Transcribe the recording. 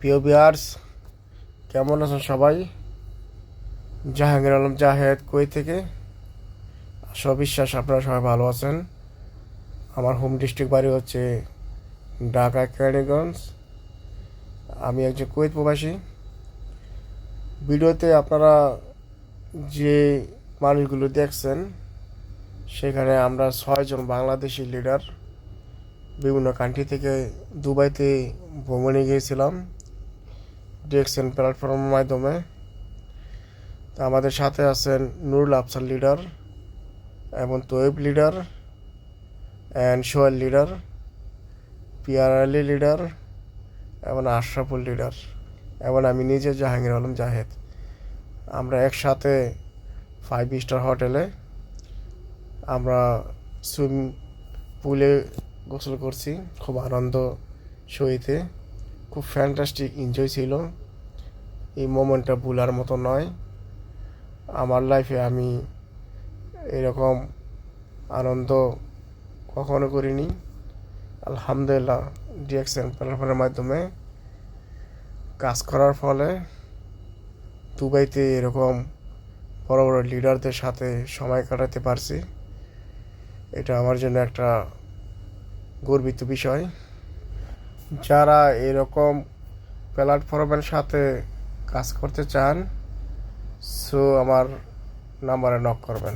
প্রিয় ভিউয়ার্স, কেমন আছেন সবাই? জাহাঙ্গীর আলম জাহেদ, কুয়েত থেকে। সবিশ্বাস আপনারা সবাই ভালো আছেন। আমার হোম ডিস্ট্রিক্ট বাড়ি হচ্ছে ঢাকা কেরানীগঞ্জ। আমি একজন কুয়েত প্রবাসী। ভিডিওতে আপনারা যে মানুষগুলো দেখছেন, সেখানে আমরা 6 জন বাংলাদেশি লিডার বিভিন্ন কান্ট্রি থেকে দুবাইতে ভ্রমণে গিয়েছিলাম ডিএক্সএন প্ল্যাটফর্মের মাধ্যমে। তা আমাদের সাথে আছেন নুরুল আফসার লিডার এবং Toyeb leader and Sohel leader, Piyar Ali leader এবং আশরাফুল লিডার এবং আমি নিজে জাহাঙ্গীর আলম জাহেদ। আমরা একসাথে 5 স্টার হোটেলে আমরা সুইমিং পুলে গোসল করছি খুব আনন্দ সহিতে। খুব ফ্যান্টাস্টিক এনজয় ছিল। এই মোমেন্টটা ভুলার মতো নয়। আমার লাইফে আমি এরকম আনন্দ কখনো করিনি। আলহামদুলিল্লাহ, ডিএক্সএন প্ল্যাটফর্মের মাধ্যমে কাজ করার ফলে দুবাইতে এরকম বড় বড় লিডারদের সাথে সময় কাটাতে পারছি। এটা আমার জন্য একটা গর্বিত বিষয়। যারা এরকম প্ল্যাটফর্মের সাথে কাজ করতে চান, সো আমার নাম্বারে নক করবেন।